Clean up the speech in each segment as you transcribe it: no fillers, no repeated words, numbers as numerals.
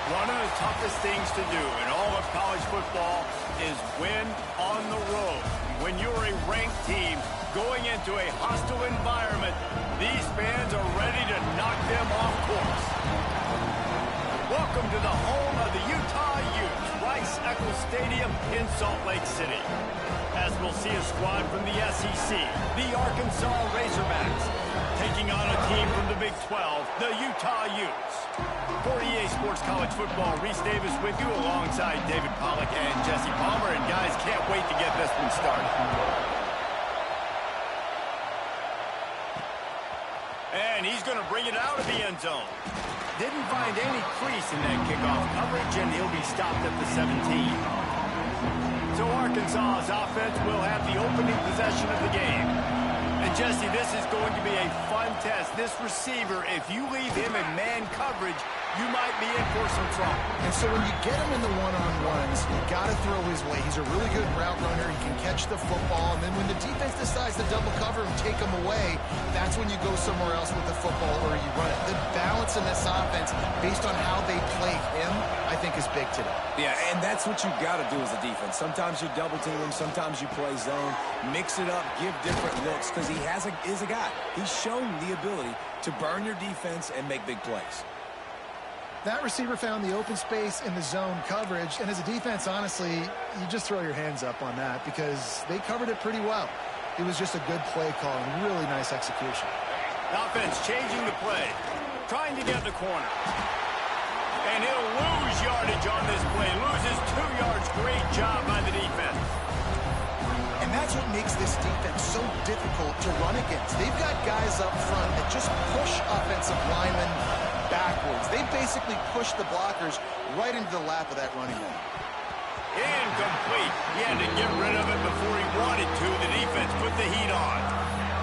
One of the toughest things to do in all of college football is win on the road. When you're a ranked team going into a hostile environment, these fans are ready to knock them off course. Welcome to the home of the Utah Utes, Rice-Eccles Stadium in Salt Lake City. As we'll see a squad from the SEC, the Arkansas Razorbacks, taking on a team from the Big 12, the Utah Utes. For EA Sports College Football, Reese Davis with you alongside David Pollack and Jesse Palmer. And guys, can't wait to get this one started. And he's going to bring it out of the end zone. Didn't find any crease in that kickoff coverage, and he'll be stopped at the 17. So Arkansas's offense will have the opening possession of the game. And Jesse, this is going to be a fun test. This receiver, if you leave him in man coverage, you might be in for some trouble. And so when you get him in the one-on-ones, you got to throw his way. He's a really good route runner. He can catch the football. And then when the defense decides to double cover him, take him away, that's when you go somewhere else with the football or you run it. The balance in this offense, based on how they play him, I think is big today. Yeah, and that's what you've got to do as a defense. Sometimes you double team him, sometimes you play zone, mix it up, give different looks, because he is a guy. He's shown the ability to burn your defense and make big plays. That receiver found the open space in the zone coverage, and as a defense, honestly, you just throw your hands up on that because they covered it pretty well. It was just a good play call and really nice execution. Offense changing the play, trying to get the corner. And he'll lose yardage on this play. Loses 2 yards. Great job by the defense. And that's what makes this defense so difficult to run against. They've got guys up front that just push offensive linemen backwards. They basically push the blockers right into the lap of that running back. Incomplete. He had to get rid of it before he wanted to. The defense put the heat on.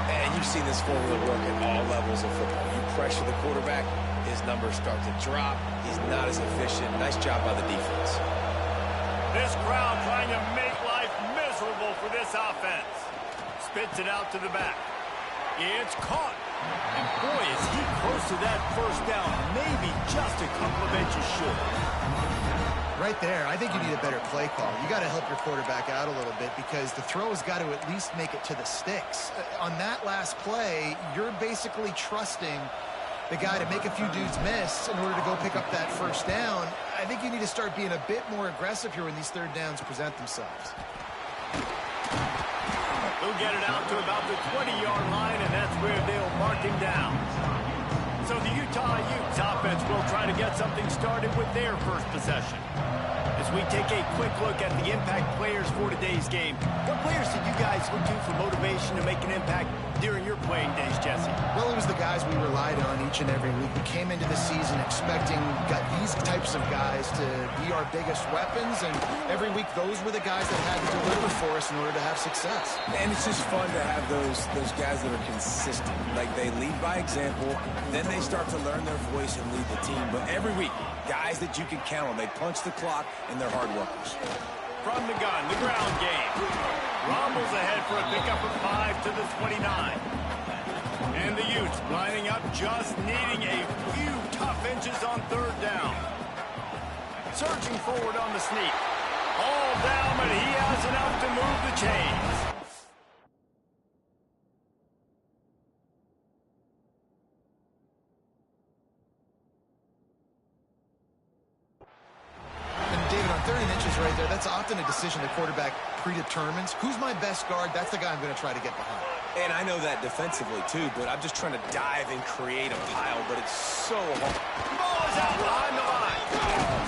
And you've seen this formula work at all levels of football. You pressure the quarterback, his numbers start to drop. He's not as efficient. Nice job by the defense. This crowd trying to make life miserable for this offense. Spits it out to the back. It's caught. And boy, is he close to that first down. Maybe just a couple of inches short. Right there, I think you need a better play call. You got to help your quarterback out a little bit because the throw has got to at least make it to the sticks. On that last play, you're basically trusting the guy to make a few dudes miss in order to go pick up that first down. I think you need to start being a bit more aggressive here when these third downs present themselves. He'll get it out to about the 20-yard line, and that's where they'll mark him down. So the Utah Utes offense will try to get something started with their first possession. As we take a quick look at the impact players for today's game, what players did you guys look to for motivation to make an impact during your playing days, Jesse? Well, it was the guys we relied on each and every week. We came into the season expecting these types of guys to be our biggest weapons, and every week those were the guys that had to deliver for us in order to have success. And it's just fun to have those guys that are consistent. Like they lead by example, then they start to learn their voice and lead the team. But every week, guys that you can count on. They punch the clock, and they're hard workers. From the gun, the ground game. Rumbles ahead for a pickup of 5 to the 29. And the Utes lining up, just needing a few tough inches on third down. Surging forward on the sneak. All down, but he has enough to move the chains. Right there, that's often a decision the quarterback predetermines. Who's my best guard? That's the guy I'm going to try to get behind. And I know that defensively, too, but I'm just trying to dive and create a pile, but it's so hard. Ball is out behind the line.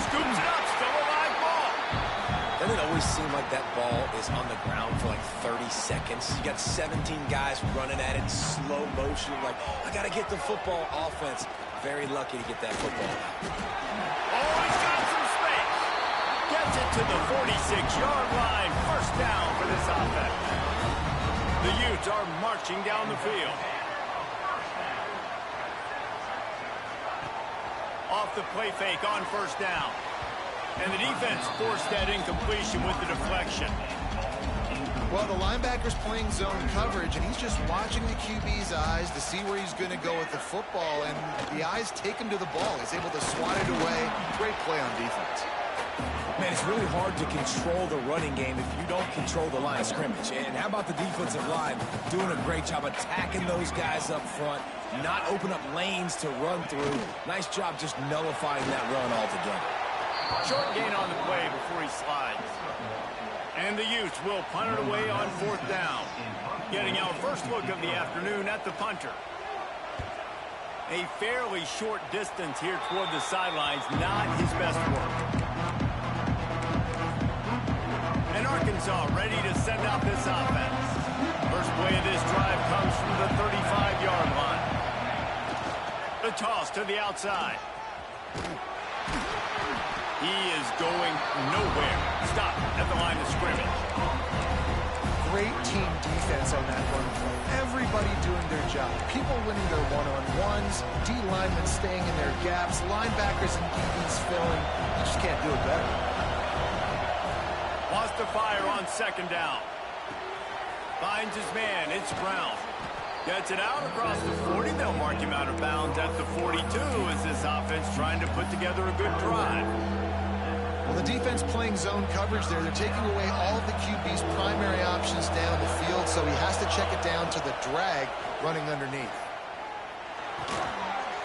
Scoops it up, still a live ball. Doesn't it always seem like that ball is on the ground for like 30 seconds? You got 17 guys running at it, slow motion, like, I got to get the football. Offense, very lucky to get that football out. Oh, he's got some space. Gets it to the 46-yard line. First down for this offense. The Utes are marching down the field. Off the play fake on first down. And the defense forced that incompletion with the deflection. Well, the linebacker's playing zone coverage, and he's just watching the QB's eyes to see where he's going to go with the football, and the eyes take him to the ball. He's able to swat it away. Great play on defense. Man, it's really hard to control the running game if you don't control the line of scrimmage. And how about the defensive line doing a great job attacking those guys up front, not open up lanes to run through. Nice job just nullifying that run altogether. Short gain on the play before he slides. And the Utes will punt it away on 4th down. Getting our first look of the afternoon at the punter. A fairly short distance here toward the sidelines, not his best work. And Arkansas ready to send out this offense. First play of this drive comes from the 35-yard line. The toss to the outside. He is going nowhere. Stop at the line of scrimmage. Great team defense on that run play. Everybody doing their job. People winning their one-on-ones, D linemen staying in their gaps, linebackers and DBs filling. You just can't do it better. Wants to fire on 2nd down. Finds his man. It's Brown. Gets it out across the 40. They'll mark him out of bounds at the 42 as this offense trying to put together a good drive. Well, the defense playing zone coverage there. They're taking away all of the QB's primary options down the field, so he has to check it down to the drag running underneath.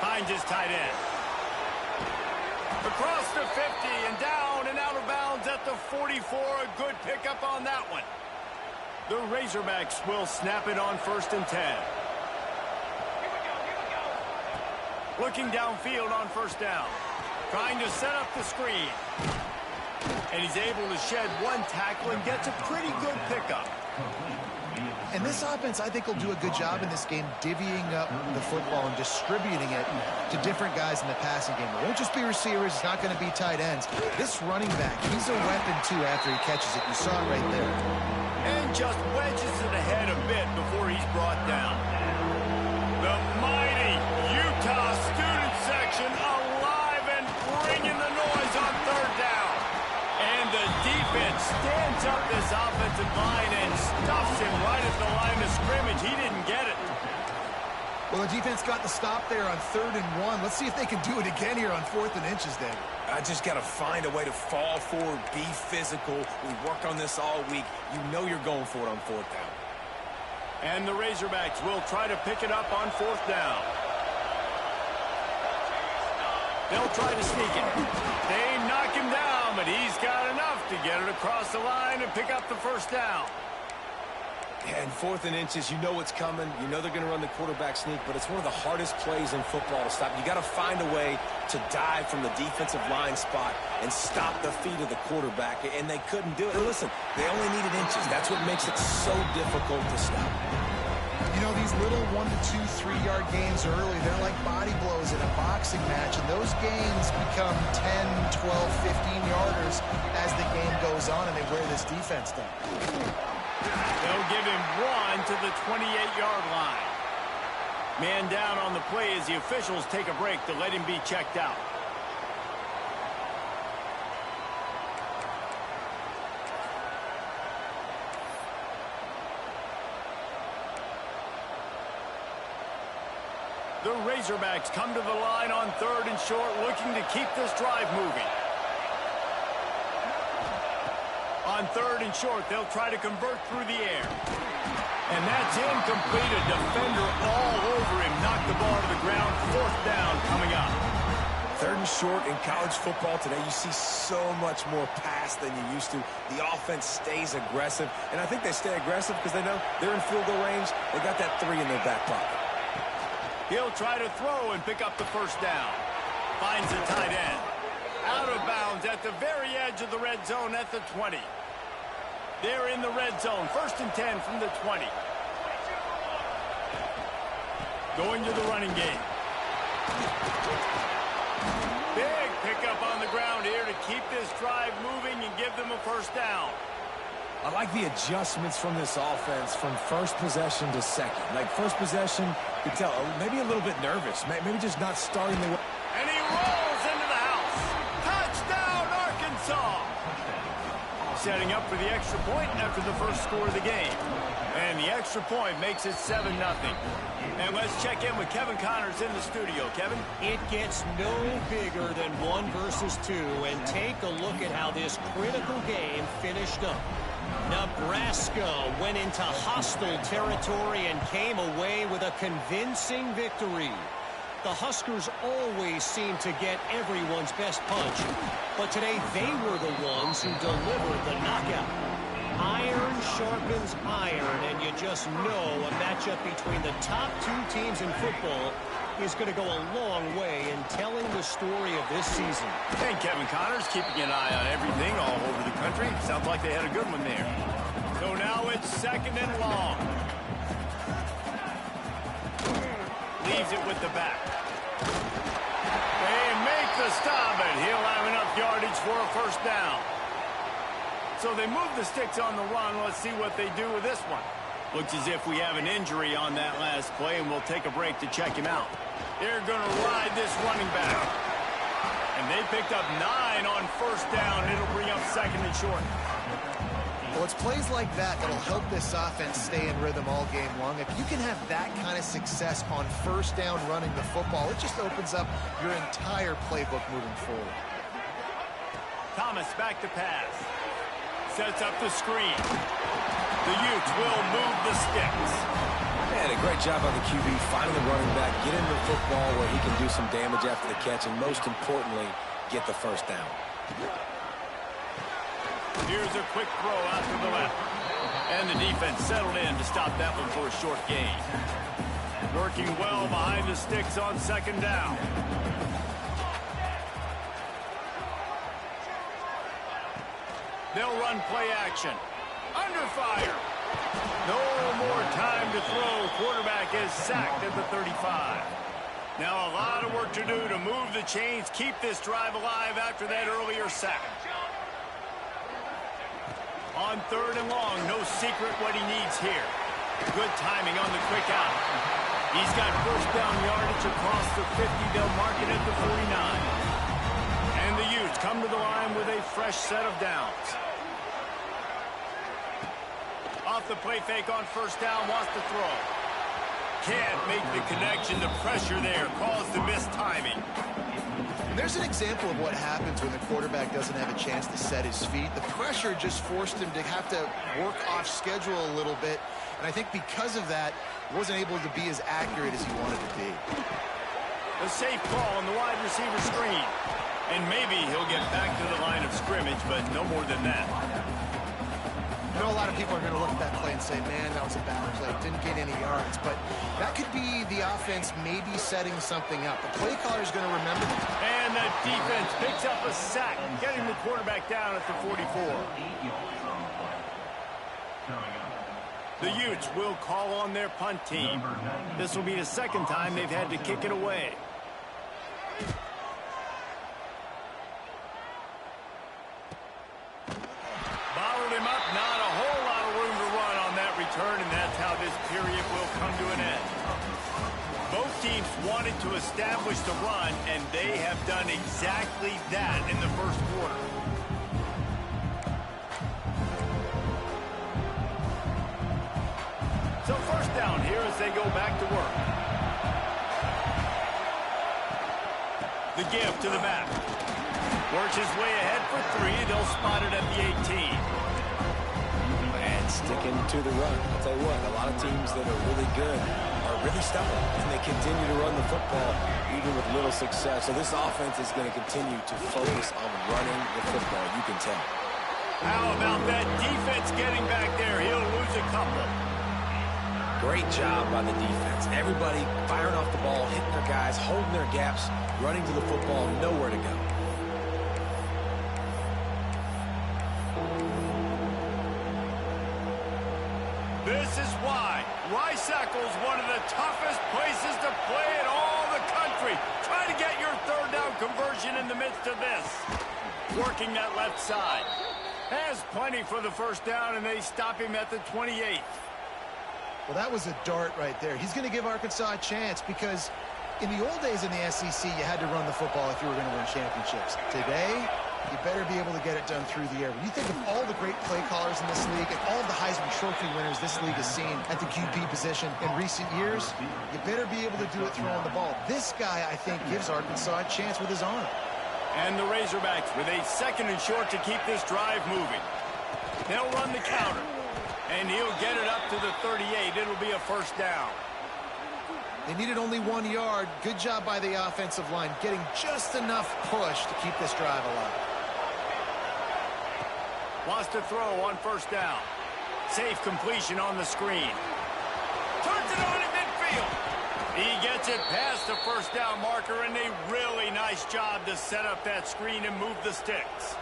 Finds his tight end. Across the 50 and down and out of bounds at the 44. A good pickup on that one. The Razorbacks will snap it on 1st and 10. Looking downfield on 1st down. Trying to set up the screen. And he's able to shed one tackle and gets a pretty good pickup. And this offense, I think, will do a good job in this game divvying up the football and distributing it to different guys in the passing game. It won't just be receivers. It's not going to be tight ends. This running back, he's a weapon, too, after he catches it. You saw it right there. And just wedges it ahead a bit before he's brought down. The mighty Utah student section alive and bringing the noise on 3rd down. And the defense stands up this offensive line and stuffs him right at the line of scrimmage. He didn't get it. Well, the defense got the stop there on 3rd and 1. Let's see if they can do it again here on 4th and inches, David. I just got to find a way to fall forward, be physical. We work on this all week. You know you're going for it on 4th down. And the Razorbacks will try to pick it up on 4th down. They'll try to sneak it. They knock him down, but he's got enough to get it across the line and pick up the 1st down. And 4th and inches, you know what's coming. You know they're going to run the quarterback sneak, but it's one of the hardest plays in football to stop. You got to find a way to dive from the defensive line spot and stop the feet of the quarterback, and they couldn't do it. And listen, they only needed inches. That's what makes it so difficult to stop. You know, these little 1 to 2, 3-yard gains early, they're like body blows in a boxing match, and those gains become 10, 12, 15-yarders as the game goes on, and they wear this defense down. They'll give him 1 to the 28-yard line. Man down on the play as the officials take a break to let him be checked out. The Razorbacks come to the line on 3rd and short, looking to keep this drive moving. On 3rd and short, they'll try to convert through the air. And that's incomplete. A defender all over him. Knocked the ball to the ground. 4th down coming up. 3rd and short in college football today, you see so much more pass than you used to. The offense stays aggressive, and I think they stay aggressive because they know they're in field goal range. They got that 3 in their back pocket. He'll try to throw and pick up the 1st down. Finds the tight end. Out of bounds at the very edge of the red zone at the 20. They're in the red zone. 1st and 10 from the 20. Going to the running game. Big pickup on the ground here to keep this drive moving and give them a 1st down. I like the adjustments from this offense from first possession to second. Like first possession, you can tell maybe a little bit nervous, maybe just not starting the way. And he rolls into the house. Touchdown, Arkansas. setting up for the extra point after the first score of the game. And the extra point makes it 7-0. And let's check in with Kevin Connors in the studio. Kevin? It gets no bigger than 1 versus 2. And take a look at how this critical game finished up. Nebraska went into hostile territory and came away with a convincing victory. The Huskers always seem to get everyone's best punch, but today they were the ones who delivered the knockout. Iron sharpens iron, and you just know a matchup between the top 2 teams in football is going to go a long way in telling the story of this season. And Kevin Connors keeping an eye on everything all over the country. Sounds like they had a good one there. So now it's 2nd and long. Leaves it with the back. They make the stop, and he'll have enough yardage for a first down. So they move the sticks on the run. Let's see what they do with this one. Looks as if we have an injury on that last play, and we'll take a break to check him out. They're going to ride this running back. And they picked up 9 on first down. It'll bring up 2nd and short. Well, it's plays like that that'll help this offense stay in rhythm all game long. If you can have that kind of success on first down running the football, it just opens up your entire playbook moving forward. Thomas back to pass. Sets up the screen. The Utes will move the sticks. Man, a great job by the QB finding the running back, get him the football where he can do some damage after the catch, and most importantly, get the first down. Here's a quick throw out to the left. And the defense settled in to stop that one for a short gain. Working well behind the sticks on 2nd down. They'll run play action. Under fire. No more time to throw. Quarterback is sacked at the 35. Now a lot of work to do to move the chains, keep this drive alive after that earlier sack. On 3rd and long, no secret what he needs here. Good timing on the quick out. He's got first down yardage across the 50. They'll mark it at the 49. And the Utes come to the line with a fresh set of downs. Off the play fake on first down, wants to throw. Can't make the connection. The pressure there caused the missed timing. And there's an example of what happens when the quarterback doesn't have a chance to set his feet. The pressure just forced him to have to work off schedule a little bit. And I think because of that, he wasn't able to be as accurate as he wanted to be. A safe call on the wide receiver screen. And maybe he'll get back to the line of scrimmage, but no more than that. I know a lot of people are going to look at that play and say, man, that was a bad play. Didn't get any yards. But that could be the offense maybe setting something up. The play caller is going to remember. And the defense picks up a sack, getting the quarterback down at the 44. The Utes will call on their punt team. This will be the 2nd time they've had to kick it away. Bottled him up, not a whole lot of room to run on that return, and that's how this period will come to an end. Both teams wanted to establish the run, and they have done exactly that in the first quarter. So first down here as they go back to work. The give to the back. Works his way ahead for 3. They'll spot it at the 18. And sticking to the run. I'll tell you what, a lot of teams that are really good are really stubborn, and they continue to run the football even with little success. So this offense is going to continue to focus on running the football. You can tell. How about that defense getting back there? He'll lose a couple. Great job by the defense. Everybody firing off the ball, hitting their guys, holding their gaps, running to the football, nowhere to go. This is why Rice-Eccles, one of the toughest places to play in all the country. Try to get your 3rd down conversion in the midst of this. Working that left side. Has plenty for the first down, and they stop him at the 28. Well, that was a dart right there. He's going to give Arkansas a chance because in the old days in the SEC, you had to run the football if you were going to win championships. Today, You better be able to get it done through the air. When you think of all the great play callers in this league and all of the Heisman Trophy winners this league has seen at the QB position in recent years, you better be able to do it throwing the ball. This guy, I think, gives Arkansas a chance with his arm. And the Razorbacks with a 2nd and short to keep this drive moving. They'll run the counter. And he'll get it up to the 38. It'll be a first down. They needed only 1 yard. Good job by the offensive line, getting just enough push to keep this drive alive. Wants to throw on first down. Safe completion on the screen. Turns it on in midfield. He gets it past the first down marker, and a really nice job to set up that screen and move the sticks.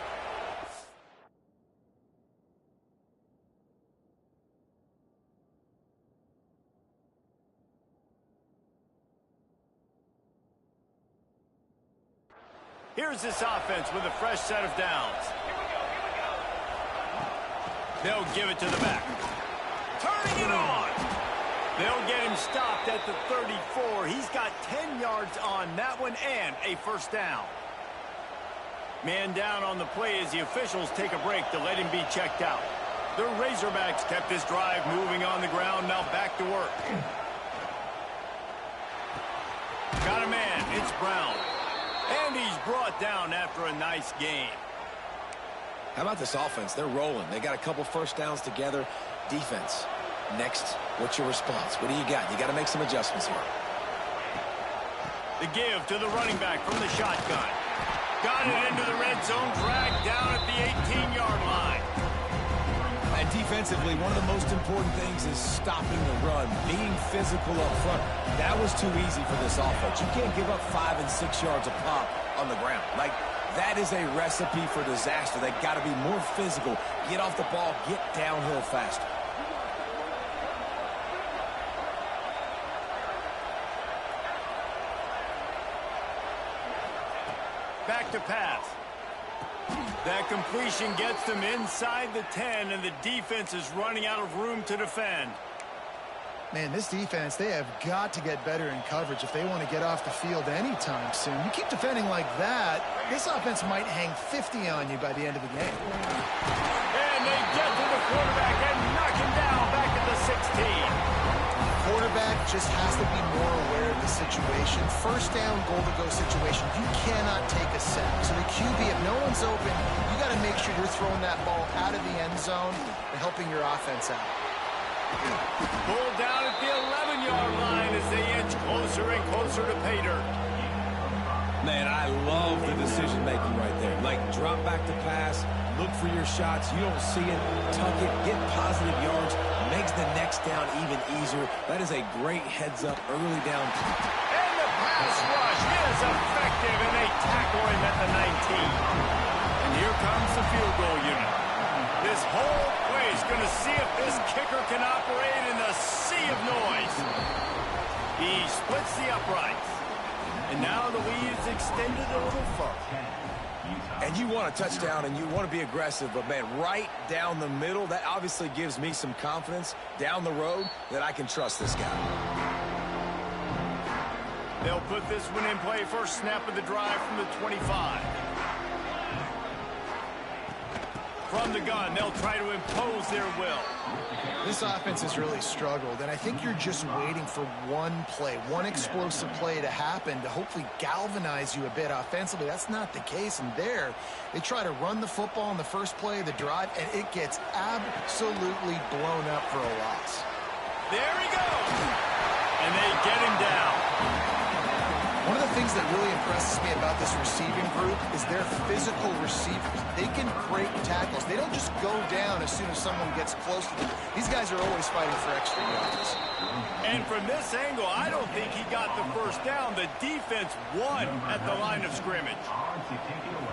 Here's this offense with a fresh set of downs. They'll give it to the back. Turning it on. They'll get him stopped at the 34. He's got 10 yards on that one and a first down. Man down on the play as the officials take a break to let him be checked out. The Razorbacks kept this drive moving on the ground. Now back to work. Got a man. It's Brown. And he's brought down after a nice game. How about this offense? They're rolling. They got a couple first downs together. Defense. Next, what's your response? What do you got? You got to make some adjustments here. The give to the running back from the shotgun. Got it into the red zone, dragged down at the 18-yard line. And defensively, one of the most important things is stopping the run, being physical up front. That was too easy for this offense. You can't give up 5 and 6 yards a pop on the ground. Like, that is a recipe for disaster. They got to be more physical, get off the ball, get downhill faster. Back to pass. That completion gets them inside the 10, and the defense is running out of room to defend. Man, this defense, they have got to get better in coverage if they want to get off the field anytime soon. You keep defending like that, this offense might hang 50 on you by the end of the game. And they get to the quarterback and knock him down back at the 16. Quarterback just has to be more aware of the situation. First down, goal-to-go situation. You cannot take a sack. So the QB, if no one's open, you got to make sure you're throwing that ball out of the end zone and helping your offense out. Pulled down at the 11-yard line as they inch closer and closer to pay dirt. Man, I love the decision-making right there. Like, drop back to pass, look for your shots. You don't see it, tuck it, get positive yards, makes the next down even easier. That is a great heads-up early down. And the pass rush is effective, and they tackle him at the 19. And here comes the field goal unit. This whole play is going to see if this kicker can operate in the sea of noise. He splits the uprights. And now the lead is extended a little further. And you want a touchdown and you want to be aggressive, but man, right down the middle, that obviously gives me some confidence down the road that I can trust this guy. They'll put this one in play. First snap of the drive from the 25. From the gun, they'll try to impose their will. This offense has really struggled, and I think you're just waiting for one play, one explosive play to happen to hopefully galvanize you a bit offensively. That's not the case, and there, they try to run the football in the first play of the drive, and it gets absolutely blown up for a loss. There he goes, and they get him down. One of the things that really impresses me about this receiving group is their physical receivers. They can break tackles. They don't just go down as soon as someone gets close to them. These guys are always fighting for extra yards. And from this angle, I don't think he got the first down. The defense won at the line of scrimmage.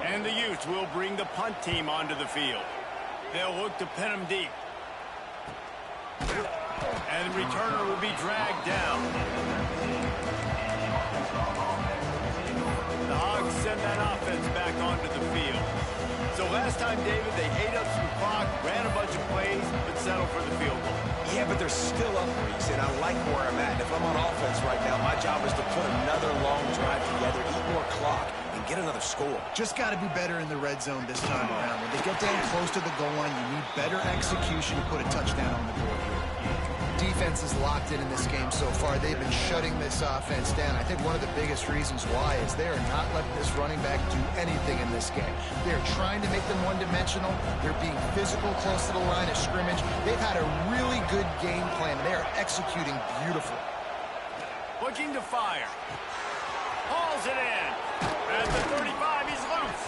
And the Utes will bring the punt team onto the field. They'll look to pin him deep. And the returner will be dragged down. The Hogs send that offense back onto the field. So last time, David, they ate up some clock, ran a bunch of plays, but settled for the field goal. Yeah, but they're still up, Reese, and I like where I'm at. And if I'm on offense right now, my job is to put another long drive together, eat more clock, and get another score. Just got to be better in the red zone this time around. When they get down close to the goal line, you need better execution to put a touchdown on the board here. Defense is locked in this game so far. They've been shutting this offense down. I think one of the biggest reasons why is they are not letting this running back do anything in this game. They're trying to make them one-dimensional. They're being physical close to the line of scrimmage. They've had a really good game plan. They are executing beautifully. Looking to fire. Hauls it in. At the 35, he's loose.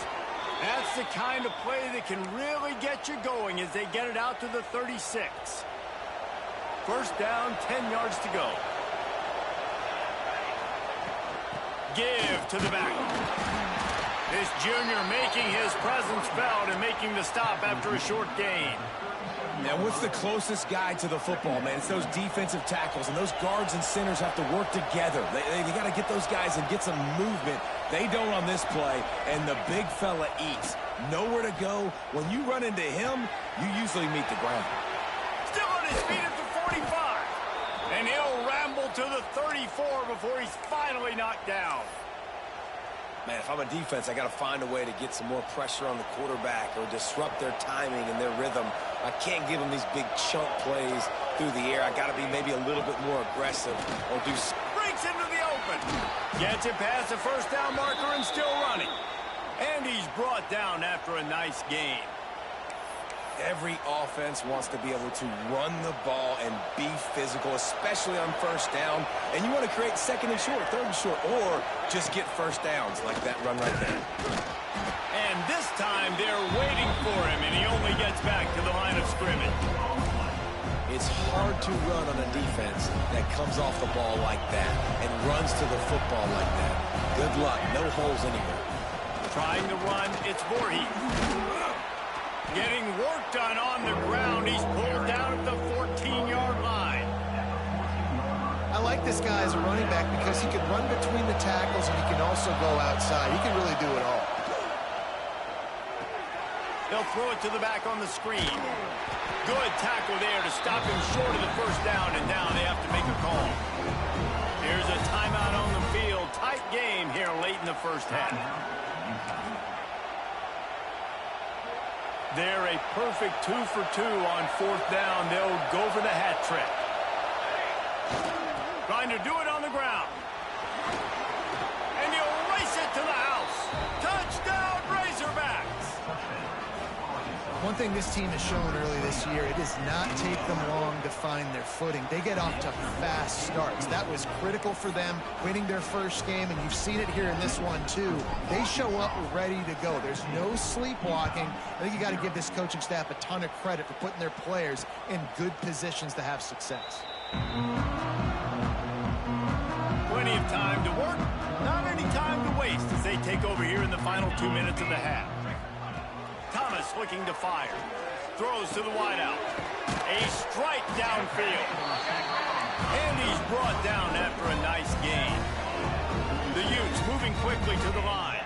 That's the kind of play that can really get you going as they get it out to the 36. First down, 10 yards to go. Give to the back. This junior making his presence felt and making the stop after a short gain. Now, what's the closest guy to the football, man? It's those defensive tackles, and those guards and centers have to work together. They got to get those guys and get some movement. They don't on this play, and the big fella eats. Nowhere to go. When you run into him, you usually meet the ground. Still on his feet at the 45. And he'll ramble to the 34 before he's finally knocked down. Man, if I'm a defense, I got to find a way to get some more pressure on the quarterback or disrupt their timing and their rhythm. I can't give them these big chunk plays through the air. I got to be maybe a little bit more aggressive or do... Breaks into the open. Gets it past the first down marker and still running. And he's brought down after a nice gain. Every offense wants to be able to run the ball and be physical, especially on first down. And you want to create second and short, third and short, or just get first downs like that run right there. And this time they're waiting for him, and he only gets back to the line of scrimmage. It's hard to run on a defense that comes off the ball like that and runs to the football like that. Good luck. No holes anywhere. Trying to run, it's Voorhees. Getting work done on the ground. He's pulled down at the 14-yard line. I like this guy as a running back because he can run between the tackles and he can also go outside. He can really do it all. They'll throw it to the back on the screen. Good tackle there to stop him short of the first down, and now they have to make a call. Here's a timeout on the field. Tight game here late in the first half. They're a perfect 2 for 2 on fourth down. They'll go for the hat trick. Trying to do it on the ground. And he'll race it to the house. Touchdown, Razorbacks! One thing this team has shown early this year, it does not take them long to find their footing. They get off to fast starts. That was critical for them, winning their first game, and you've seen it here in this one too. They show up ready to go. There's no sleepwalking. I think you got to give this coaching staff a ton of credit for putting their players in good positions to have success. Plenty of time to work, not any time to waste as they take over here in the final 2 minutes of the half. Thomas looking to fire. Throws to the wideout. A strike downfield. And he's brought down after a nice gain. The Utes moving quickly to the line.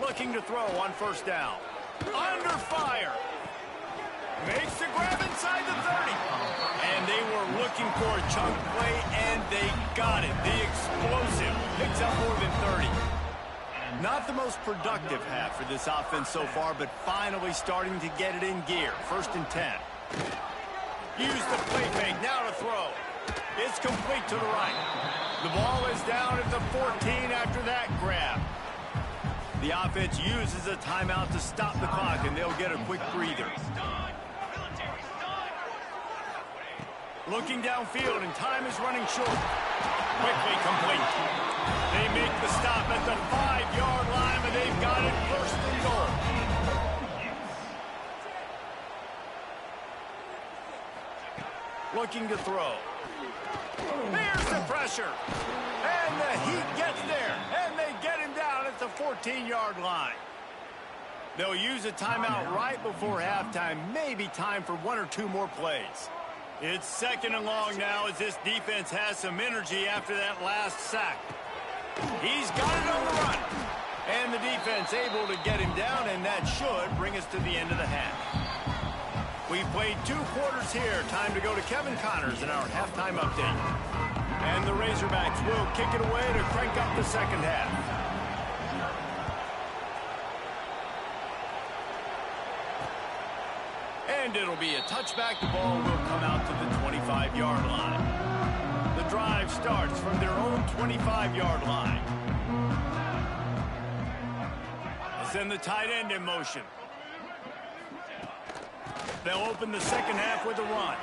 Looking to throw on first down. Under fire. Makes the grab inside the 30. And they were looking for a chunk play, and they got it. The explosive picks up more than 30. Not the most productive half for this offense so far, but finally starting to get it in gear. First and 10. Use the play fake, now to throw. It's complete to the right. The ball is down at the 14 after that grab. The offense uses a timeout to stop the clock, and they'll get a quick breather. Looking downfield, and time is running short. Quickly complete. They make the stop at the 5-yard line, but they've got it first and goal. Looking to throw. There's the pressure. And the Heat gets there. And they get him down at the 14-yard line. They'll use a timeout right before halftime. Maybe time for 1 or 2 more plays. It's second and long now as this defense has some energy after that last sack. He's got it on the run. And the defense able to get him down, and that should bring us to the end of the half. We've played 2 quarters here. Time to go to Kevin Connors in our halftime update. And the Razorbacks will kick it away to crank up the second half. And it'll be a touchback. The ball will come out to the 25-yard line. The drive starts from their own 25-yard line. They'll send the tight end in motion. They'll open the second half with a run.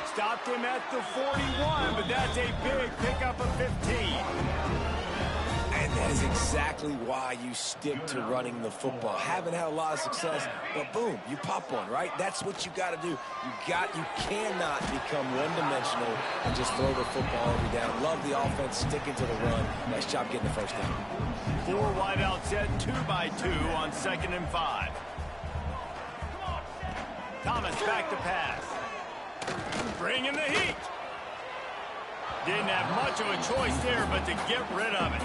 Stopped him at the 41, but that's a big pickup of 15. And that is exactly why you stick to running the football. Haven't had a lot of success, but boom, you pop one, right? That's what you got to do. You cannot become one-dimensional and just throw the football every down. Love the offense, sticking to the run. Nice job getting the first down. 4 wide out set, 2 by 2 on 2nd and 5. Thomas back to pass. Bringing the heat. Didn't have much of a choice there, but to get rid of it.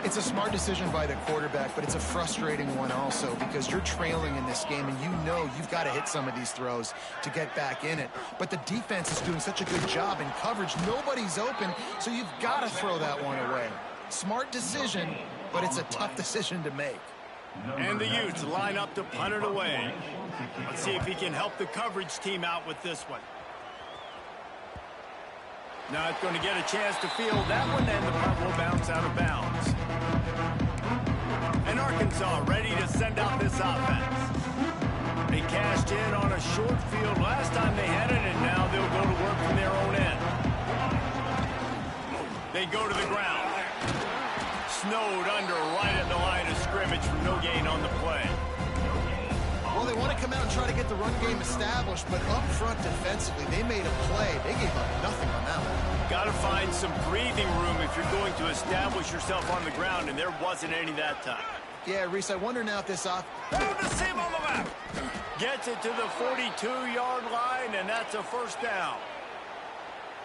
It's a smart decision by the quarterback, but it's a frustrating one also because you're trailing in this game and you know you've got to hit some of these throws to get back in it. But the defense is doing such a good job in coverage. Nobody's open, so you've got to throw that one away. Smart decision, but it's a tough decision to make. And the Utes line up to punt it away. Let's see if he can help the coverage team out with this one. Not going to get a chance to field that one, and the punt will bounce out of bounds. And Arkansas ready to send out this offense. They cashed in on a short field last time they had it, and now they'll go to work from their own end. They go to the ground. Snowed under right at the line of scrimmage for no gain on the play. Well, they want to come out and try to get the run game established, but up front defensively, they made a play. They gave up nothing on that one. Got to find some breathing room if you're going to establish yourself on the ground, and there wasn't any that time. Yeah, Reese, I wonder now if this off... Found the seam on the left. Gets it to the 42-yard line, and that's a first down.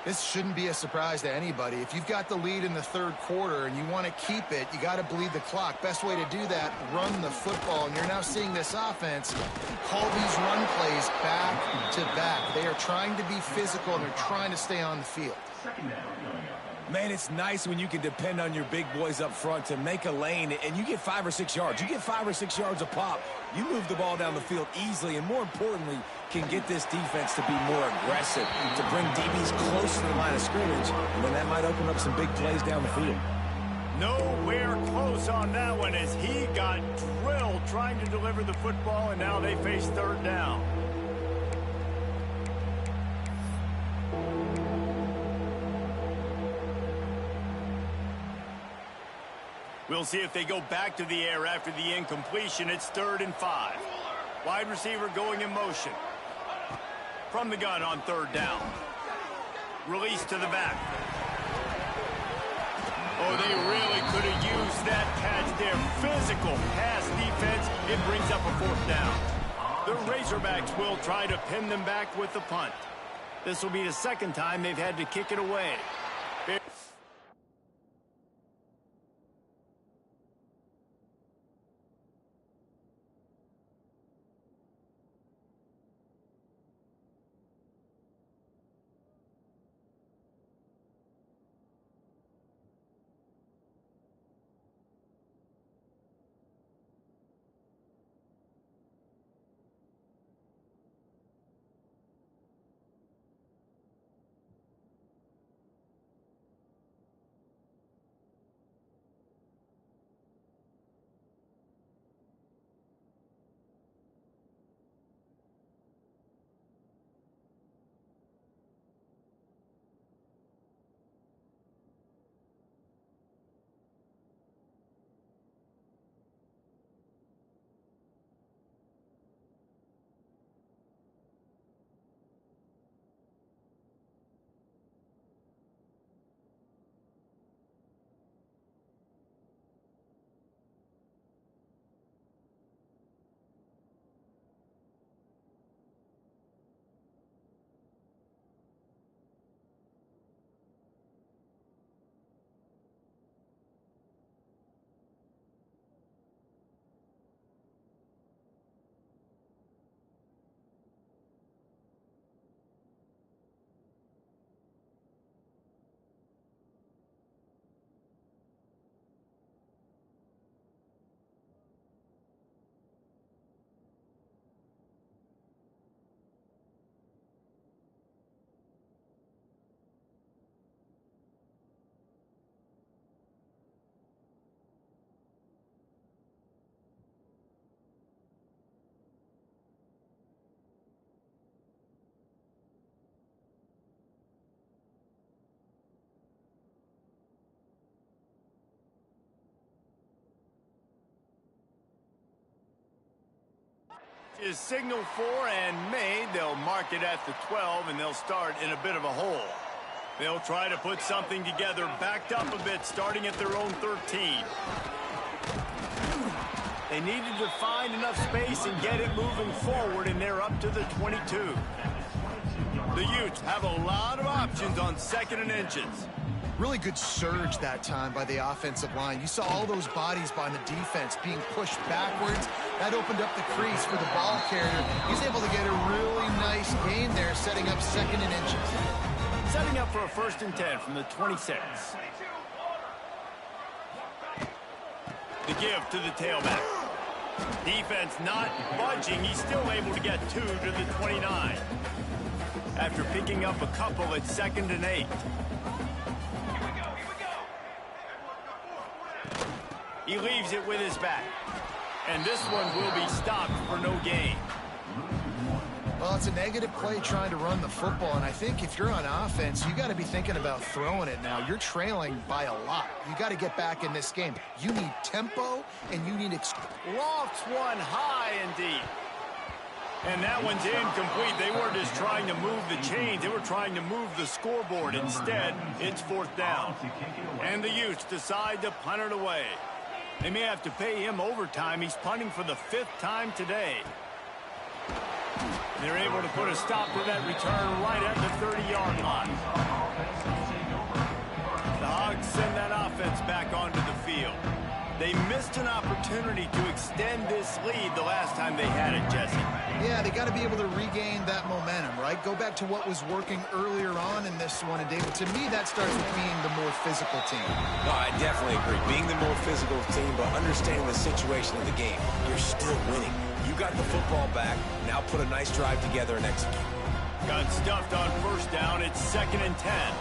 This shouldn't be a surprise to anybody. If you've got the lead in the third quarter and you want to keep it, you got to bleed the clock. Best way to do that, run the football. And you're now seeing this offense call these run plays back to back. They are trying to be physical, and they're trying to stay on the field. Man, it's nice when you can depend on your big boys up front to make a lane, and you get 5 or 6 yards. You get 5 or 6 yards a pop. You move the ball down the field easily, and more importantly, can get this defense to be more aggressive, to bring DBs close to the line of scrimmage, and then that might open up some big plays down the field. Nowhere close on that one as he got drilled trying to deliver the football, and now they face third down. We'll see if they go back to the air after the incompletion. It's 3rd and 5. Wide receiver going in motion. From the gun on 3rd down. Release to the back. Oh, they really could have used that catch there. Physical pass defense. It brings up a 4th down. The Razorbacks will try to pin them back with the punt. This will be the 2nd time they've had to kick it away. Is signal for and made. They'll mark it at the 12, and they'll start in a bit of a hole. They'll try to put something together, backed up a bit, starting at their own 13. They needed to find enough space and get it moving forward, and they're up to the 22. The Utes have a lot of options on 2nd and inches. Really good surge that time by the offensive line. You saw all those bodies by the defense being pushed backwards. That opened up the crease for the ball carrier. He's able to get a really nice gain there, setting up 2nd and inches. Setting up for a 1st and 10 from the 26. The give to the tailback. Defense not budging. He's still able to get 2 to the 29. After picking up a couple at 2nd and 8. He leaves it with his back. And this one will be stopped for no gain. Well, it's a negative play trying to run the football, and I think if you're on offense, you got to be thinking about throwing it now. You're trailing by a lot. You got to get back in this game. You need tempo, and you need... Lofts one high and deep. And that one's incomplete. They weren't just trying to move the chains. They were trying to move the scoreboard. Instead, it's 4th down. And the Utes decide to punt it away. They may have to pay him overtime. He's punting for the 5th time today. They're able to put a stop to that return right at the 30-yard line. The Hogs send that offense back onto the field. They missed an opportunity to extend this lead the last time they had it, Jesse. Yeah, they got to be able to regain that momentum, right? Go back to what was working earlier on in this one. And, David, to me, that starts with being the more physical team. No, I definitely agree. Being the more physical team, but understanding the situation of the game. You're still winning. You got the football back. Now put a nice drive together and execute. Got stuffed on 1st down. It's 2nd and 10.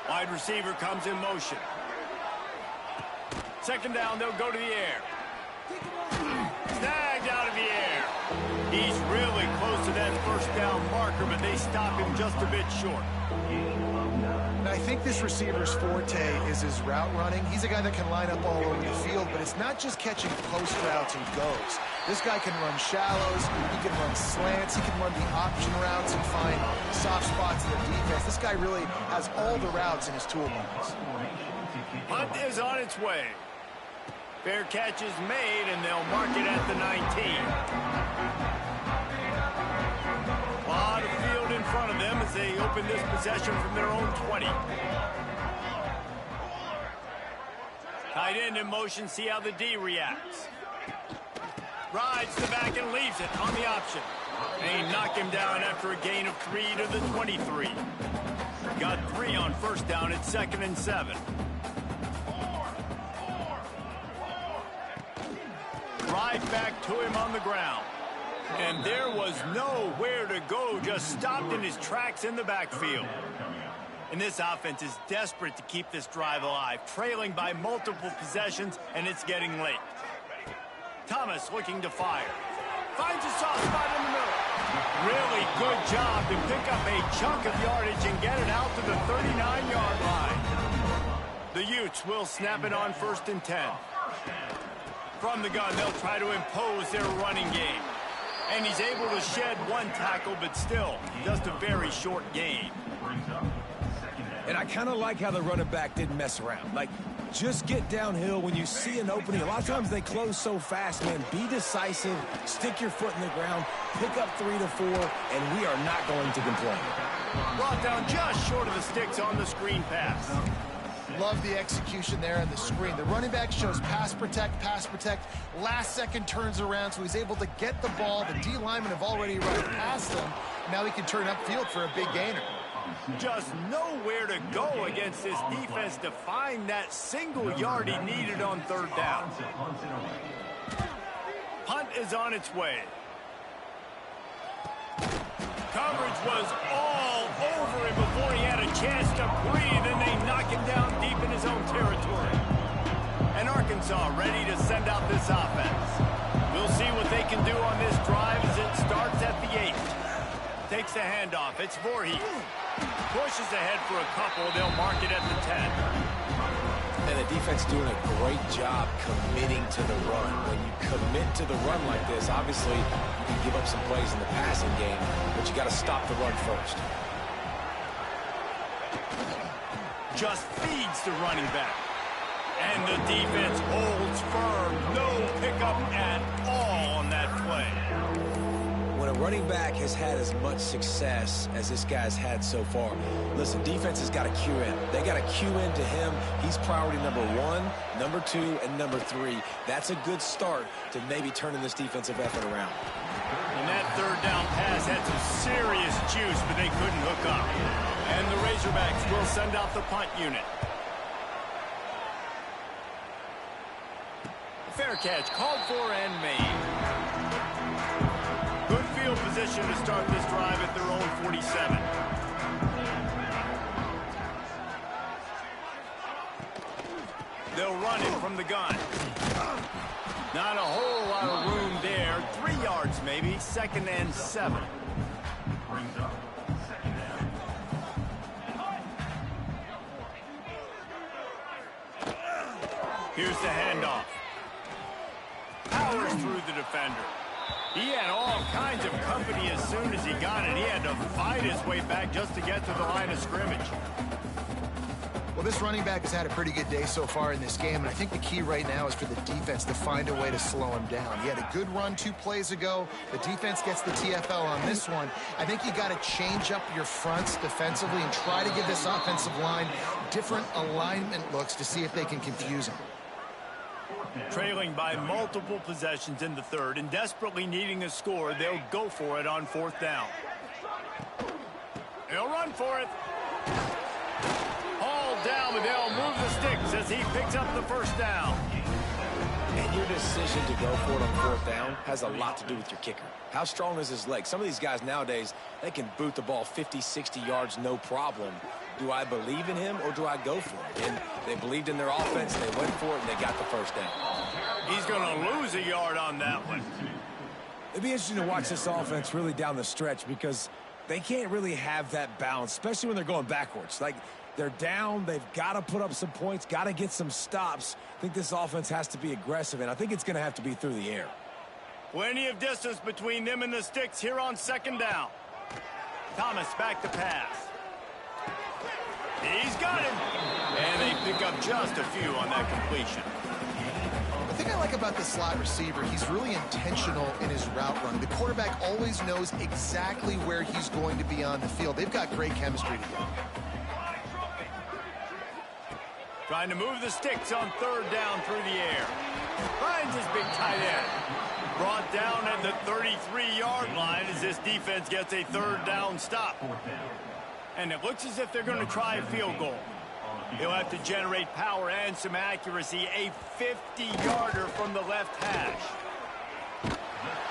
Wide receiver comes in motion. 2nd down, they'll go to the air. Snagged out of the air. He's really close to that 1st down marker, but they stop him just a bit short. I think this receiver's forte is his route running. He's a guy that can line up all over the field, but it's not just catching post routes and goes. This guy can run shallows, he can run slants, he can run the option routes and find soft spots in the defense. This guy really has all the routes in his toolbox. Punt is on its way. Fair catch is made, and they'll mark it at the 19. A lot of field in front of them as they open this possession from their own 20. Tight end in motion, see how the D reacts. Rides the back and leaves it on the option. They knock him down after a gain of 3 to the 23. Got 3 on 1st down at 2nd and 7. Right back to him on the ground. And there was nowhere to go, just stopped in his tracks in the backfield. And this offense is desperate to keep this drive alive, trailing by multiple possessions, and it's getting late. Thomas looking to fire. Finds a soft spot in the middle. Really good job to pick up a chunk of yardage and get it out to the 39-yard line. The Utes will snap it on 1st and 10. From the gun, they'll try to impose their running game. And he's able to shed 1 tackle, but still, just a very short gain. And I kind of like how the running back didn't mess around. Like, just get downhill when you see an opening. A lot of times they close so fast, man. Be decisive, stick your foot in the ground, pick up 3 to 4, and we are not going to complain. Brought down just short of the sticks on the screen pass. Love the execution there on the screen. The running back shows pass protect, last second turns around, so he's able to get the ball. The D linemen have already run past him. Now he can turn upfield for a big gainer. Just nowhere to go against this defense to find that single yard he needed on 3rd down. Punt is on its way. Coverage was all over him before he had a chance to breathe, and they knock him down deep in his own territory. And Arkansas ready to send out this offense. We'll see what they can do on this drive as it starts at the 8. takes the handoff. It's Voorhees. Pushes ahead for a couple. They'll mark it at the 10. And the defense doing a great job committing to the run. When you commit to the run like this, obviously you can give up some plays in the passing game, but you got to stop the run first. Just feeds the running back. And the defense holds firm. No pickup at all on that play. When a running back has had as much success as this guy's had so far, listen, defense has got to cue in. They got to cue in to him. He's priority number 1, number 2, and number 3. That's a good start to maybe turning this defensive effort around. And that third down pass had some serious juice, but they couldn't hook up. And the Razorbacks will send out the punt unit. Fair catch, called for and made. Good field position to start this drive at their own 47. They'll run it from the gun. Not a whole lot of room there. 3 yards maybe, 2nd and 7. Here's the handoff. Powers through the defender. He had all kinds of company as soon as he got it. He had to fight his way back just to get to the line of scrimmage. Well, this running back has had a pretty good day so far in this game, and I think the key right now is for the defense to find a way to slow him down. He had a good run 2 plays ago. The defense gets the TFL on this one. I think you got to change up your fronts defensively and try to give this offensive line different alignment looks to see if they can confuse him. Trailing by multiple possessions in the 3rd and desperately needing a score, they'll go for it on 4th down. They'll run for it. Hauled down, but they'll move the sticks as he picks up the 1st down. And your decision to go for it on 4th down has a lot to do with your kicker. How strong is his leg? Some of these guys nowadays, they can boot the ball 50, 60 yards, no problem. Do I believe in him or do I go for it? And they believed in their offense, they went for it, and they got the 1st down. He's going to lose a yard on that one. It'd be interesting to watch this offense really down the stretch because they can't really have that balance, especially when they're going backwards. Like, they're down, they've got to put up some points, got to get some stops. I think this offense has to be aggressive, and I think it's going to have to be through the air. Plenty of distance between them and the sticks here on 2nd down. Thomas back to pass. He's got him. And they pick up just a few on that completion. The thing I like about the slot receiver, he's really intentional in his route running. The quarterback always knows exactly where he's going to be on the field. They've got great chemistry together. Trying to move the sticks on 3rd down through the air. Finds his big tight end. Brought down at the 33-yard line as this defense gets a 3rd down stop. And it looks as if they're going to try a field goal. He'll have to generate power and some accuracy. A 50-yarder from the left hash.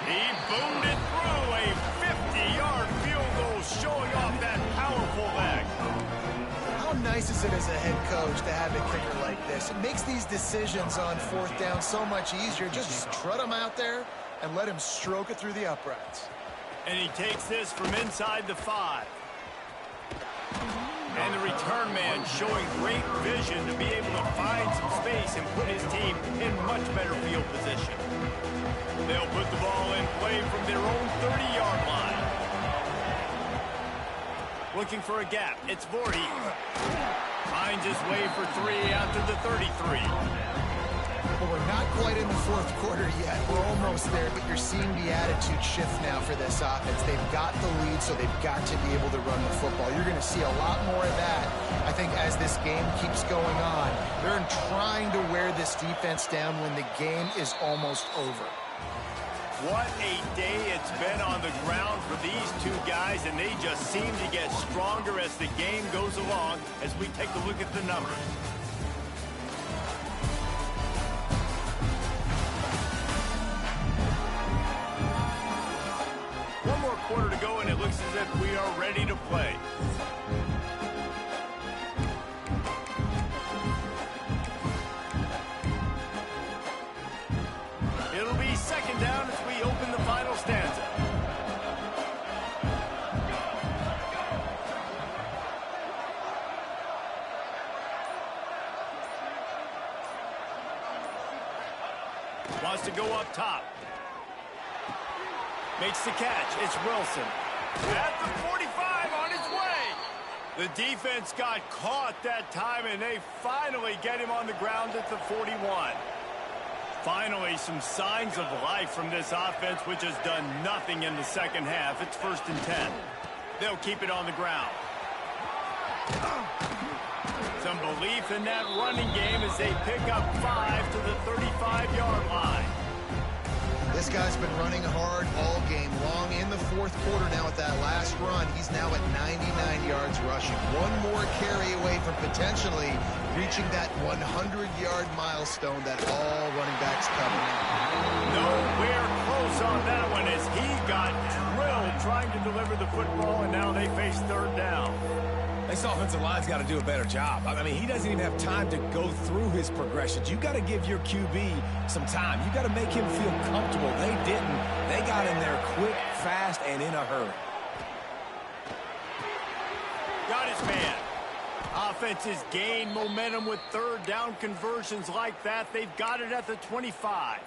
He boomed it through. A 50-yard field goal showing off that powerful leg. How nice is it as a head coach to have a kicker like this? It makes these decisions on 4th down so much easier. Just trot him out there and let him stroke it through the uprights. And he takes this from inside the 5. And the return man showing great vision to be able to find some space and put his team in much better field position. They'll put the ball in play from their own 30-yard line. Looking for a gap. It's Voorhees. Finds his way for 3 after the 33. Well, we're not quite in the 4th quarter yet. We're almost there, but you're seeing the attitude shift now for this offense. They've got the lead, so they've got to be able to run the football. You're going to see a lot more of that, I think, as this game keeps going on. They're trying to wear this defense down when the game is almost over. What a day it's been on the ground for these 2 guys, and they just seem to get stronger as the game goes along as we take a look at the numbers. One more quarter to go, and it looks as if we are ready to play. It'll be 2nd down as we open the final stanza. Wants to go up top. Makes the catch. It's Wilson. At the 45 on his way. The defense got caught that time, and they finally get him on the ground at the 41. Finally, some signs of life from this offense, which has done nothing in the second half. It's 1st and 10. They'll keep it on the ground. Some belief in that running game as they pick up 5 to the 35-yard line. This guy's been running hard all game long. In the 4th quarter now at that last run, he's now at 99 yards rushing. One more carry away from potentially reaching that 100-yard milestone that all running backs cover. Nowhere close on that one as he got drilled trying to deliver the football, and now they face 3rd down. This offensive line's got to do a better job. I mean, he doesn't even have time to go through his progressions. You got to give your QB some time. You got to make him feel comfortable. They didn't. They got in there quick, fast, and in a hurry. Got his man. Offenses gain momentum with 3rd down conversions like that. They've got it at the 25.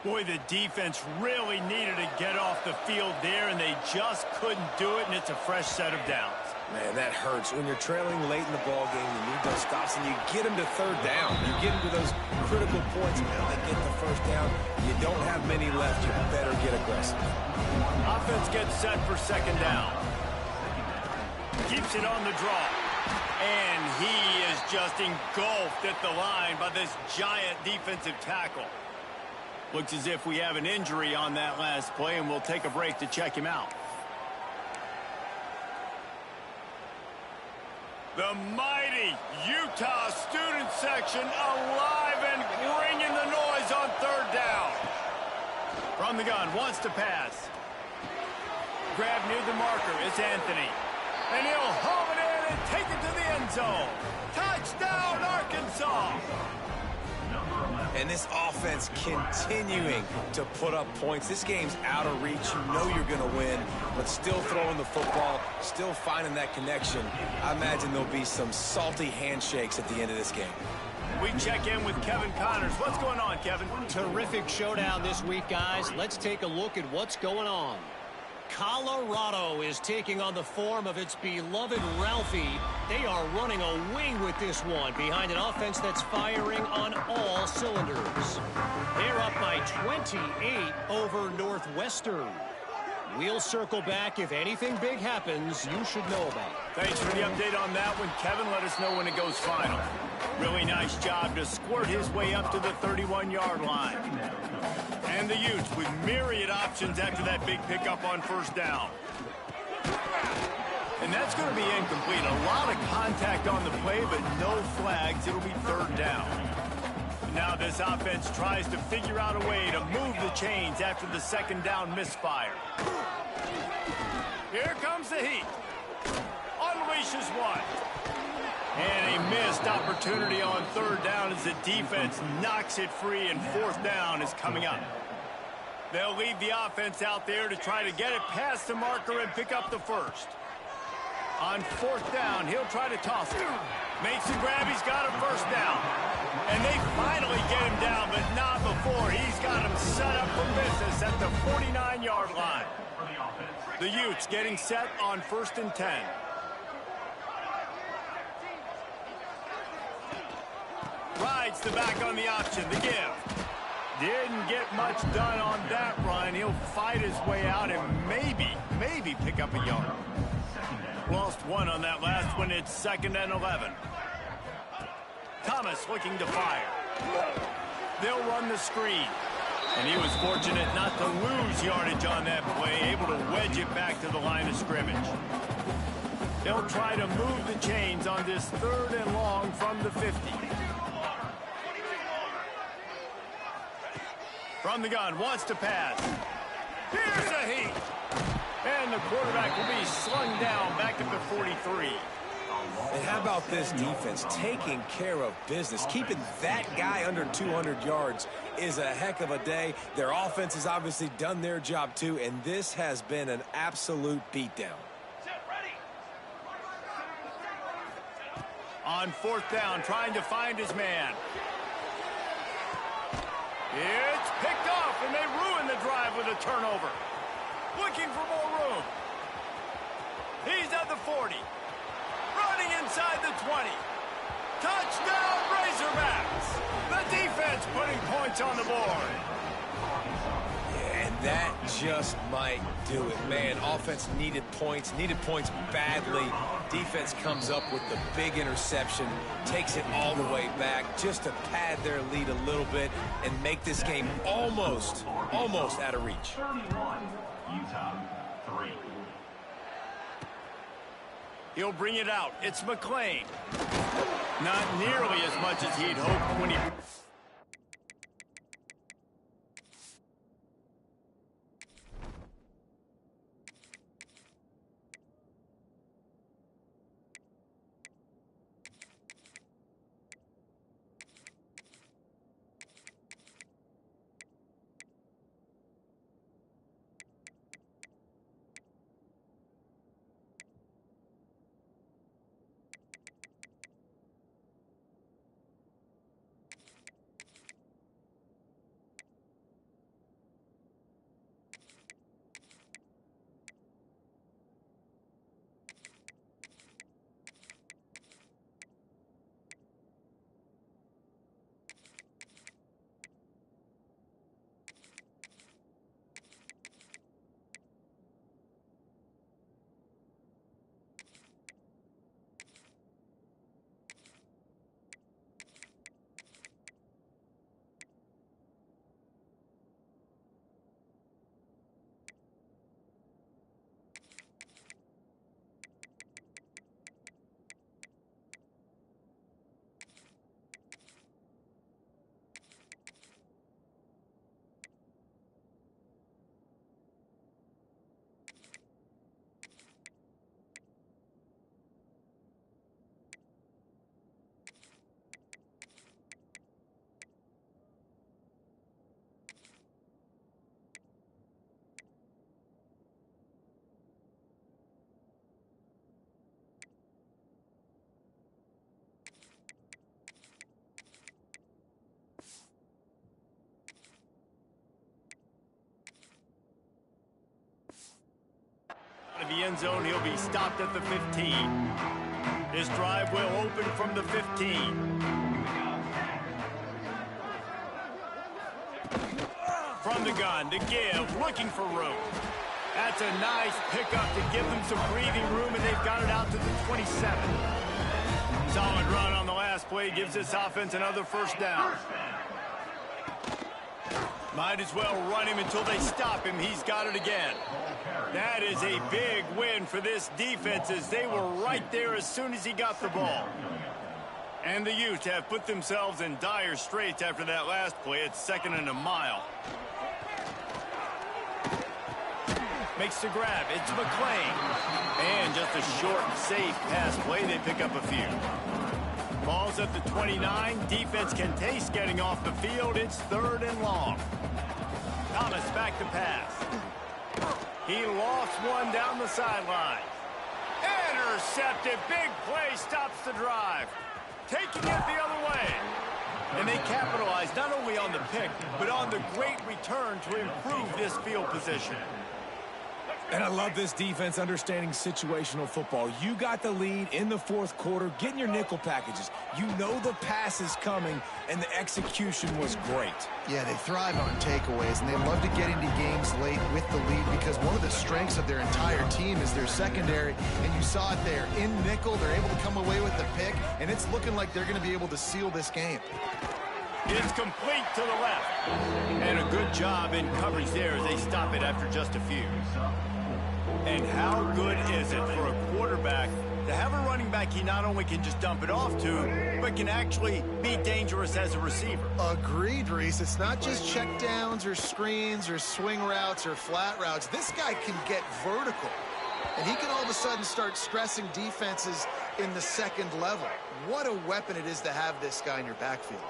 Boy, the defense really needed to get off the field there, and they just couldn't do it, and it's a fresh set of downs. Man, that hurts. When you're trailing late in the ball game, you need those stops, and you get them to 3rd down. You get them to those critical points, and now they get the 1st down. You don't have many left. You better get aggressive. Offense gets set for 2nd down. Keeps it on the draw. And he is just engulfed at the line by this giant defensive tackle. Looks as if we have an injury on that last play, and we'll take a break to check him out. The mighty Utah student section alive and bringing the noise on 3rd down. From the gun, wants to pass. Grab near the marker, it's Anthony. And he'll home it in and take it to the end zone. Touchdown, Arkansas! And this offense continuing to put up points. This game's out of reach. You know you're going to win, but still throwing the football, still finding that connection. I imagine there'll be some salty handshakes at the end of this game. We check in with Kevin Connors. What's going on, Kevin? Terrific showdown this week, guys. Let's take a look at what's going on. Colorado is taking on the form of its beloved Ralphie. They are running a wing with this one behind an offense that's firing on all cylinders. They're up by 28 over Northwestern. We'll circle back. If anything big happens, you should know about it. Thanks for the update on that one, Kevin. Let us know when it goes final. Really nice job to squirt his way up to the 31-yard line. And the Utes with myriad options after that big pickup on 1st down. And that's going to be incomplete. A lot of contact on the play, but no flags. It'll be 3rd down. Now this offense tries to figure out a way to move the chains after the 2nd down misfire. Here comes the heat. Unleashes one. And a missed opportunity on 3rd down as the defense knocks it free, and 4th down is coming up. They'll leave the offense out there to try to get it past the marker and pick up the 1st. On 4th down, he'll try to toss it. Makes the grab, he's got a 1st down. And they finally get him down, but not before. He's got him set up for business at the 49-yard line. The Utes getting set on 1st and 10. Rides the back on the option, the give. Didn't get much done on that run. He'll fight his way out and maybe pick up a yard. Lost one on that last one. It's 2nd and 11. Thomas looking to fire. They'll run the screen. And he was fortunate not to lose yardage on that play, able to wedge it back to the line of scrimmage. They'll try to move the chains on this 3rd and long from the 50. From the gun, wants to pass. Here's a heat. And the quarterback will be slung down back at the 43. And how about this defense taking care of business? Keeping that guy under 200 yards is a heck of a day. Their offense has obviously done their job too, and this has been an absolute beatdown. On 4th down, trying to find his man. It's picked off, and they ruin the drive with a turnover. Looking for more room. He's at the 40. Running inside the 20. Touchdown, Razorbacks! The defense putting points on the board. Yeah, and that just might do it. Man, offense needed points badly. Defense comes up with the big interception, takes it all the way back just to pad their lead a little bit and make this game almost out of reach. 31, Utah, 3. He'll bring it out. It's McClain. Not nearly as much as he'd hoped when he... The end zone, he'll be stopped at the 15. His drive will open from the 15. From the gun to give, looking for room. That's a nice pickup to give them some breathing room, and they've got it out to the 27. Solid run on the last play, gives this offense another first down. Might as well run him until they stop him. He's got it again. That is a big win for this defense, as they were right there as soon as he got the ball. And the Utes have put themselves in dire straits after that last play. It's 2nd and a mile. Makes the grab. It's McClain. And just a short, safe pass play. They pick up a few. Ball's at the 29. Defense can taste getting off the field. It's 3rd and long. Thomas back to pass. He lost one down the sideline. Intercepted. Big play stops the drive. Taking it the other way. And they capitalized not only on the pick, but on the great return to improve this field position. And I love this defense understanding situational football. You got the lead in the 4th quarter, getting your nickel packages. You know the pass is coming, and the execution was great. Yeah, they thrive on takeaways, and they love to get into games late with the lead because one of the strengths of their entire team is their secondary, and you saw it there. In nickel, they're able to come away with the pick, and it's looking like they're going to be able to seal this game. It's complete to the left. And a good job in coverage there as they stop it after just a few. And how good is it for a quarterback to have a running back he not only can just dump it off to, but can actually be dangerous as a receiver? Agreed, Reese. It's not just check downs or screens or swing routes or flat routes. This guy can get vertical, and he can all of a sudden start stressing defenses in the 2nd level. What a weapon it is to have this guy in your backfield.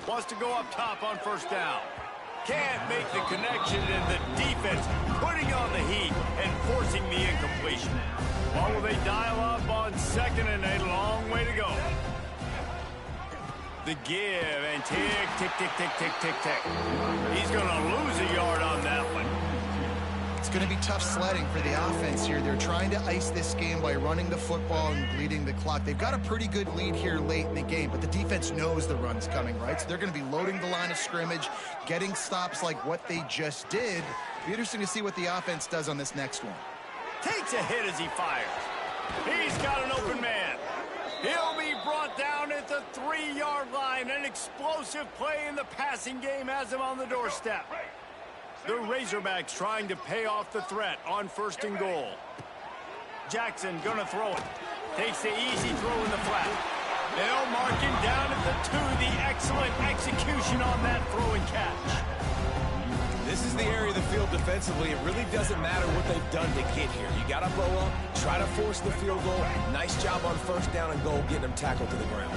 Wants to go up top on 1st down. Can't make the connection, and the defense putting on the heat and forcing the incompletion. Or will they dial up on 2nd and a long way to go? The give and tick, tick, tick, tick, tick, tick, tick. He's going to lose a yard on that one. It's going to be tough sledding for the offense here. They're trying to ice this game by running the football and bleeding the clock. They've got a pretty good lead here late in the game, but the defense knows the run's coming, right? So they're going to be loading the line of scrimmage, getting stops like what they just did. Be interesting to see what the offense does on this next one. Takes a hit as he fires. He's got an open man. He'll be brought down at the 3-yard line. An explosive play in the passing game has him on the doorstep. The Razorbacks trying to pay off the threat on 1st and goal. Jackson gonna throw it. Takes the easy throw in the flat. They'll mark him down at the 2. The excellent execution on that throw and catch. This is the area of the field defensively. It really doesn't matter what they've done to get here. You got to blow up, try to force the field goal. Nice job on 1st down and goal, getting them tackled to the ground.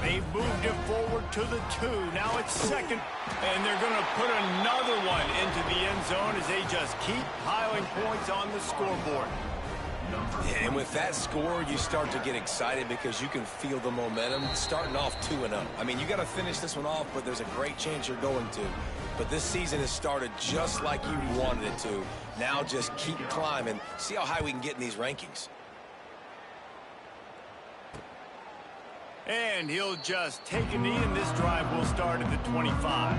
They've moved it forward to the 2. Now it's 2nd, and they're going to put another one into the end zone as they just keep piling points on the scoreboard. And with that score, you start to get excited because you can feel the momentum starting off 2-0. I mean, you got to finish this one off, but there's a great chance you're going to. But this season has started just like you wanted it to. Now just keep climbing. See how high we can get in these rankings. And he'll just take a knee, and this drive will start at the 25.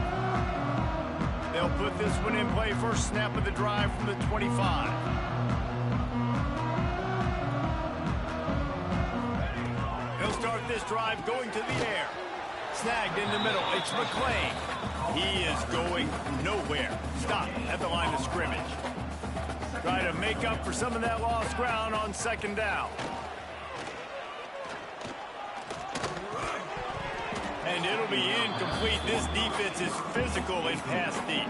They'll put this one in play. First snap of the drive from the 25. He'll start this drive going to the air. Snagged in the middle. It's McClain. He is going nowhere. Stop at the line of scrimmage. Try to make up for some of that lost ground on 2nd down. And it'll be incomplete. This defense is physical and pass deep.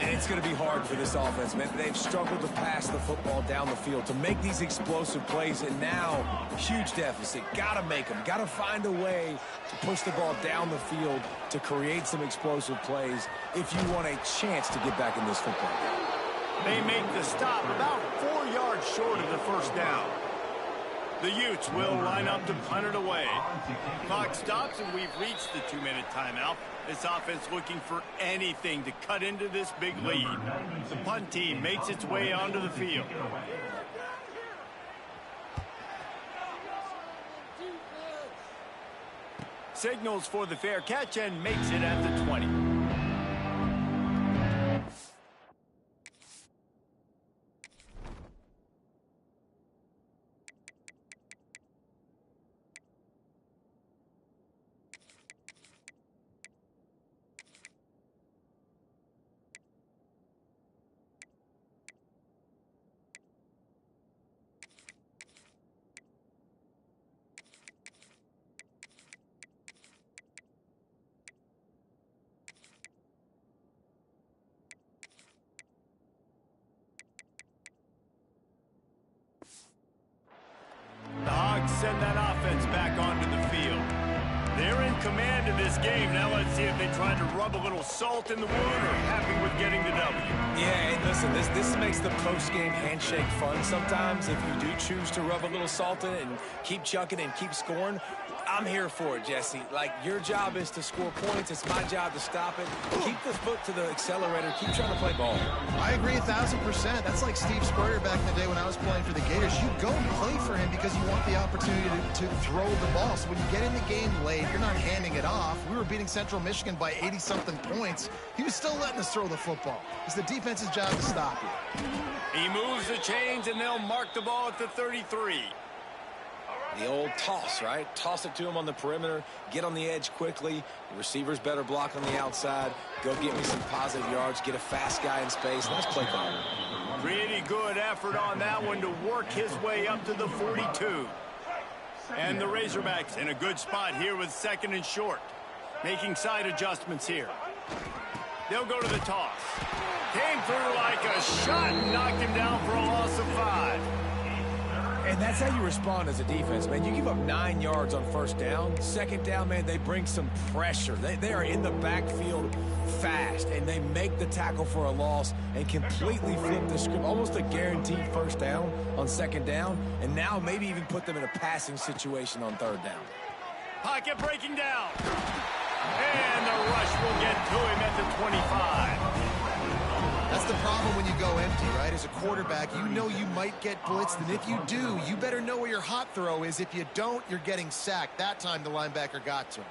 And it's going to be hard for this offense, man. They've struggled to pass the football down the field, to make these explosive plays, and now, huge deficit. Got to make them. Got to find a way to push the ball down the field to create some explosive plays if you want a chance to get back in this football game. They make the stop about 4 yards short of the 1st down. The Utes will line up to punt it away. Clock stops, and we've reached the 2-minute timeout. This offense looking for anything to cut into this big lead. The punt team makes its way onto the field. Signals for the fair catch and makes it at the 20. Send that offense back onto the field. They're in command of this game. Now let's see if they try to rub a little salt in the wound or happy with getting the W. Yeah, and listen, this makes the post-game handshake fun sometimes. If you do choose to rub a little salt in it and keep chucking and keep scoring, I'm here for it, Jesse. Like, your job is to score points. It's my job to stop it. Keep the foot to the accelerator. Keep trying to play ball. I agree 1,000%. That's like Steve Spurrier back in the day when I was playing for the Gators. You go and play for him because you want the opportunity to throw the ball. So when you get in the game late, you're not handing it off. We were beating Central Michigan by 80-something points. He was still letting us throw the football. It's the defense's job to stop you. He moves the chains, and they'll mark the ball at the 33. The old toss, right? Toss it to him on the perimeter, get on the edge quickly. The receivers better block on the outside. Go get me some positive yards, get a fast guy in space. Nice play call. Pretty good effort on that one to work his way up to the 42. And the Razorbacks in a good spot here with 2nd and short. Making side adjustments here. They'll go to the toss. Came through like a shot and knocked him down for a loss of 5. And that's how you respond as a defense, man. You give up 9 yards on 1st down. 2nd down, man, they bring some pressure. They are in the backfield fast, and they make the tackle for a loss and completely flip the script. Almost a guaranteed 1st down on 2nd down, and now maybe even put them in a passing situation on 3rd down. Pocket breaking down. And the rush will get to him at the 25. That's the problem when you go empty, right? As a quarterback, you know you might get blitzed, and if you do, you better know where your hot throw is. If you don't, you're getting sacked. That time the linebacker got to him.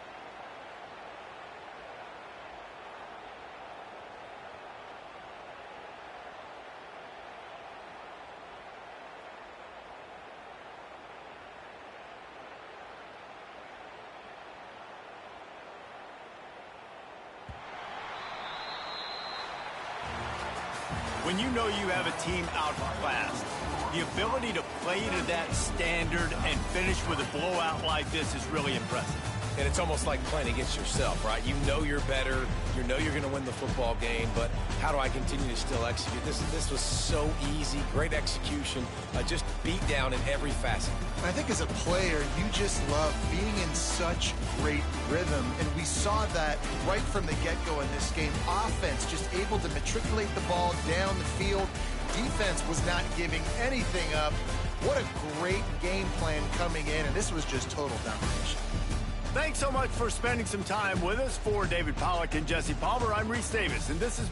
When you know you have a team outclassed, the ability to play to that standard and finish with a blowout like this is really impressive. And it's almost like playing against yourself, right? You know you're better. You know you're going to win the football game, but how do I continue to still execute? This was so easy. Great execution. Just beat down in every facet. I think as a player, you just love being in such great rhythm, and we saw that right from the get-go in this game. Offense just able to matriculate the ball down the field. Defense was not giving anything up. What a great game plan coming in, and this was just total domination. Thanks so much for spending some time with us. For David Pollack and Jesse Palmer, I'm Reese Davis, and this is